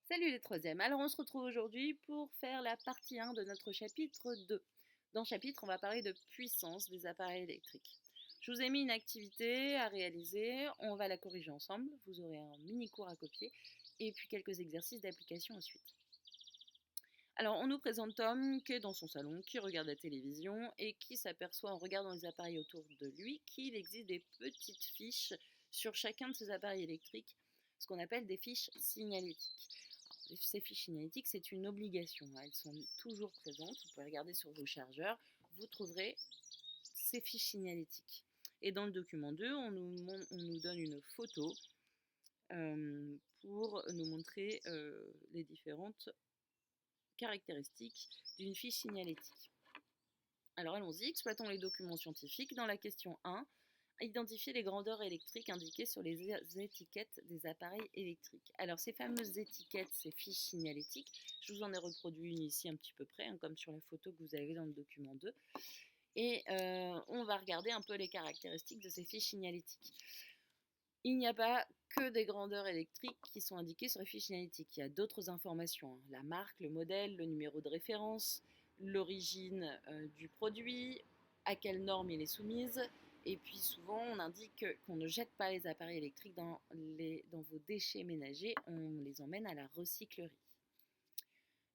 Salut les troisièmes. Alors on se retrouve aujourd'hui pour faire la partie 1 de notre chapitre 2. Dans ce chapitre, on va parler de puissance des appareils électriques. Je vous ai mis une activité à réaliser, on va la corriger ensemble, vous aurez un mini cours à copier et puis quelques exercices d'application ensuite. Alors on nous présente Tom qui est dans son salon, qui regarde la télévision et qui s'aperçoit en regardant les appareils autour de lui qu'il existe des petites fiches sur chacun de ces appareils électriques, ce qu'on appelle des fiches signalétiques. Ces fiches signalétiques, c'est une obligation. Elles sont toujours présentes. Vous pouvez regarder sur vos chargeurs. Vous trouverez ces fiches signalétiques. Et dans le document 2, on nous donne une photo pour nous montrer les différentes caractéristiques d'une fiche signalétique. Alors allons-y, exploitons les documents scientifiques. Dans la question 1, identifier les grandeurs électriques indiquées sur les étiquettes des appareils électriques. Alors ces fameuses étiquettes, ces fiches signalétiques, je vous en ai reproduit une ici un petit peu près, comme sur la photo que vous avez dans le document 2. Et on va regarder un peu les caractéristiques de ces fiches signalétiques. Il n'y a pas que des grandeurs électriques qui sont indiquées sur les fiches signalétiques. Il y a d'autres informations, la marque, le modèle, le numéro de référence, l'origine du produit, à quelle norme il est soumise. Et puis souvent, on indique qu'on ne jette pas les appareils électriques dans vos déchets ménagers, on les emmène à la recyclerie.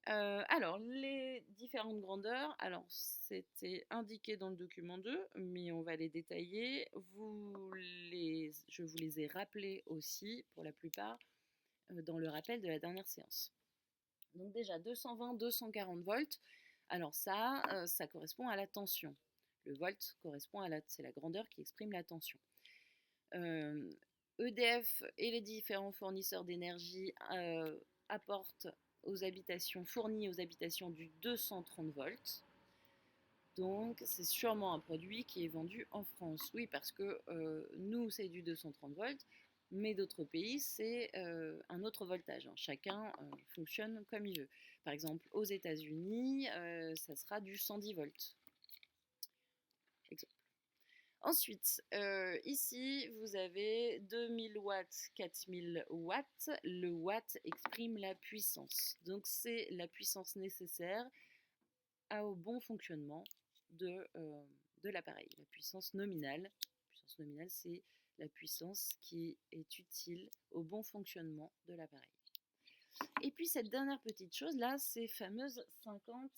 Alors, les différentes grandeurs, alors c'était indiqué dans le document 2, mais on va les détailler. Je vous les ai rappelés aussi, pour la plupart, dans le rappel de la dernière séance. Donc déjà, 220, 240 volts, alors ça correspond à la tension. Le volt correspond c'est la grandeur qui exprime la tension. EDF et les différents fournisseurs d'énergie apportent fournit aux habitations du 230 volts. Donc c'est sûrement un produit qui est vendu en France. Oui, parce que nous c'est du 230 volts, mais d'autres pays c'est un autre voltage. Chacun fonctionne comme il veut. Par exemple aux États-Unis, ça sera du 110 volts. Exemple. Ensuite, ici, vous avez 2000 watts, 4000 watts. Le watt exprime la puissance. Donc, c'est la puissance nécessaire au bon fonctionnement de l'appareil. La puissance nominale. La puissance nominale, c'est la puissance qui est utile au bon fonctionnement de l'appareil. Et puis, cette dernière petite chose, là, ces fameuses 50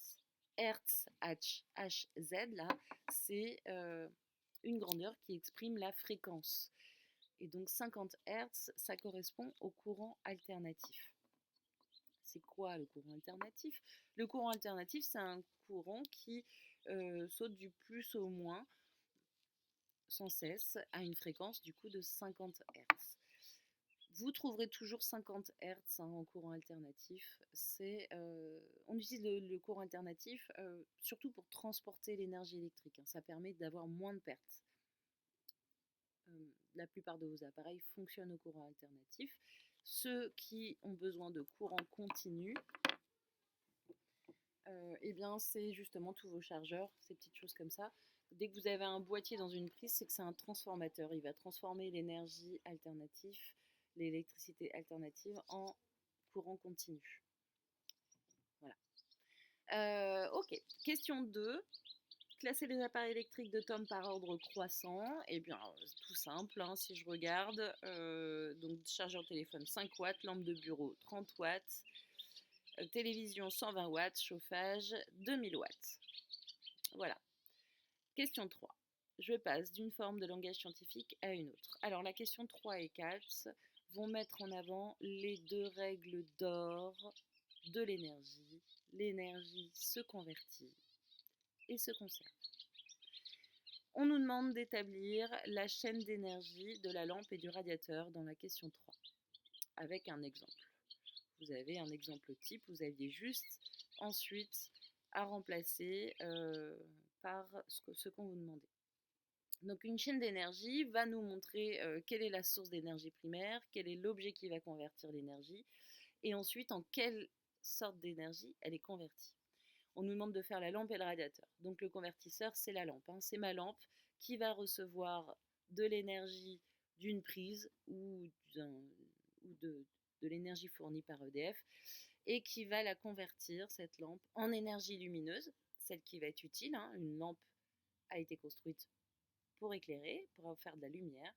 Hz, HZ, là, c'est une grandeur qui exprime la fréquence. Et donc 50 Hz, ça correspond au courant alternatif. C'est quoi le courant alternatif? Le courant alternatif, c'est un courant qui saute du plus au moins sans cesse à une fréquence du coup de 50 Hz. Vous trouverez toujours 50 Hz en courant alternatif. On utilise le courant alternatif surtout pour transporter l'énergie électrique. Ça permet d'avoir moins de pertes. La plupart de vos appareils fonctionnent au courant alternatif. Ceux qui ont besoin de courant continu, eh bien c'est justement tous vos chargeurs, ces petites choses comme ça. Dès que vous avez un boîtier dans une prise, c'est que c'est un transformateur. Il va transformer l'énergie alternative, l'électricité alternative en courant continu. Voilà. Ok, question 2. Classer les appareils électriques de Tom par ordre croissant, eh bien tout simple, si je regarde, donc chargeur téléphone 5 watts, lampe de bureau 30 watts, télévision 120 watts, chauffage 2000 watts. Voilà. Question 3. Je passe d'une forme de langage scientifique à une autre. Alors la question 3 et 4 vont mettre en avant les deux règles d'or de l'énergie. L'énergie se convertit et se conserve. On nous demande d'établir la chaîne d'énergie de la lampe et du radiateur dans la question 3, avec un exemple. Vous avez un exemple type, vous aviez juste ensuite à remplacer par ce qu'on vous demandait. Donc une chaîne d'énergie va nous montrer quelle est la source d'énergie primaire, quel est l'objet qui va convertir l'énergie, et ensuite en quelle sorte d'énergie elle est convertie. On nous demande de faire la lampe et le radiateur. Donc le convertisseur, c'est la lampe. C'est ma lampe qui va recevoir de l'énergie d'une prise ou de l'énergie fournie par EDF et qui va la convertir, cette lampe, en énergie lumineuse, celle qui va être utile. Hein. Une lampe a été construite pour éclairer, pour faire de la lumière,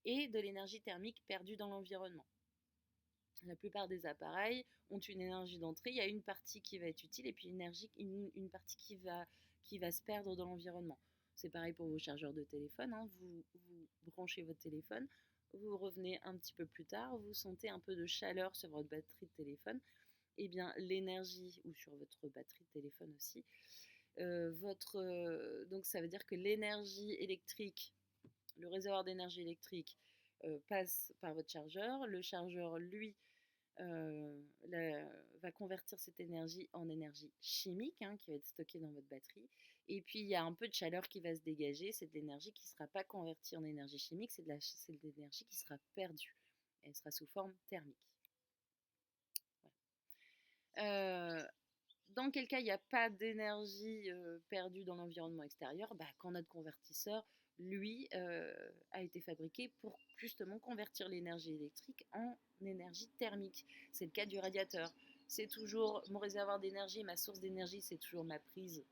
et de l'énergie thermique perdue dans l'environnement. La plupart des appareils ont une énergie d'entrée, il y a une partie qui va être utile et puis une partie qui va se perdre dans l'environnement. C'est pareil pour vos chargeurs de téléphone, hein. Vous branchez votre téléphone, vous revenez un petit peu plus tard, vous sentez un peu de chaleur sur votre batterie de téléphone, et bien l'énergie, ou sur votre batterie de téléphone aussi, donc ça veut dire que l'énergie électrique, le réservoir d'énergie électrique passe par votre chargeur. Le chargeur, lui, va convertir cette énergie en énergie chimique, hein, qui va être stockée dans votre batterie. Et puis il y a un peu de chaleur qui va se dégager. C'est de l'énergie qui ne sera pas convertie en énergie chimique, c'est de l'énergie qui sera perdue. Elle sera sous forme thermique. Voilà. Dans quel cas il n'y a pas d'énergie perdue dans l'environnement extérieur? Quand notre convertisseur, lui, a été fabriqué pour justement convertir l'énergie électrique en énergie thermique. C'est le cas du radiateur. C'est toujours mon réservoir d'énergie, ma source d'énergie, c'est toujours ma prise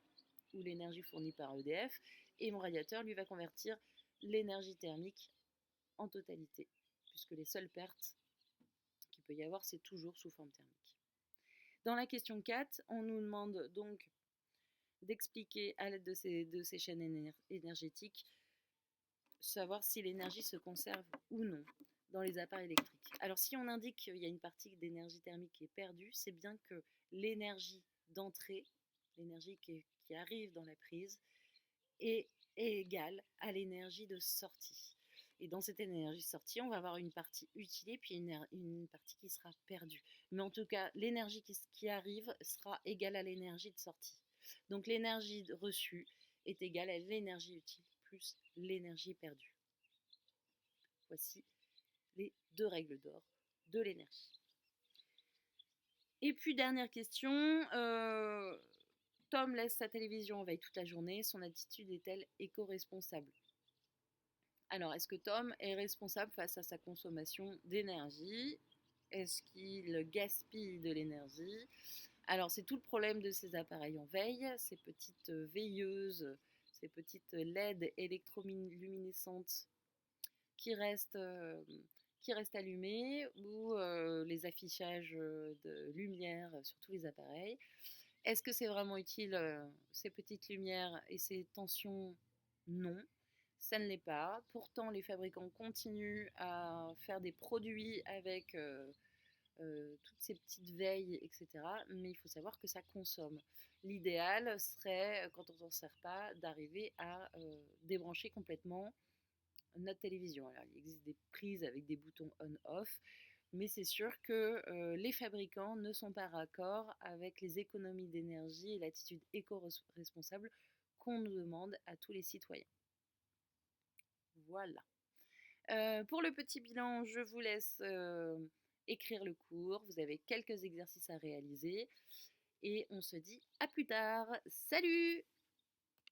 ou l'énergie fournie par EDF. Et mon radiateur, lui, va convertir l'énergie thermique en totalité, puisque les seules pertes qu'il peut y avoir, c'est toujours sous forme thermique. Dans la question 4, on nous demande donc d'expliquer à l'aide de ces chaînes énergétiques, savoir si l'énergie se conserve ou non dans les appareils électriques. Alors si on indique qu'il y a une partie d'énergie thermique qui est perdue, c'est bien que l'énergie d'entrée, l'énergie qui arrive dans la prise, est égale à l'énergie de sortie. Et dans cette énergie sortie, on va avoir une partie utilisée puis une partie qui sera perdue. Mais en tout cas, l'énergie qui arrive sera égale à l'énergie de sortie. Donc l'énergie reçue est égale à l'énergie utile plus l'énergie perdue. Voici les 2 règles d'or de l'énergie. Et puis dernière question, Tom laisse sa télévision en veille toute la journée, son attitude est-elle éco-responsable? Alors, est-ce que Tom est responsable face à sa consommation d'énergie? Est-ce qu'il gaspille de l'énergie? Alors, c'est tout le problème de ces appareils en veille, ces petites veilleuses, ces petites LED électroluminescentes qui restent allumées, ou les affichages de lumière sur tous les appareils. Est-ce que c'est vraiment utile, ces petites lumières et ces tensions? Non, ça ne l'est pas. Pourtant, les fabricants continuent à faire des produits avec toutes ces petites veilles, etc. Mais il faut savoir que ça consomme. L'idéal serait, quand on ne s'en sert pas, d'arriver à débrancher complètement notre télévision. Alors, il existe des prises avec des boutons on-off, mais c'est sûr que les fabricants ne sont pas raccords avec les économies d'énergie et l'attitude éco-responsable qu'on nous demande à tous les citoyens. Voilà. Pour le petit bilan, je vous laisse écrire le cours. Vous avez quelques exercices à réaliser et on se dit à plus tard. Salut!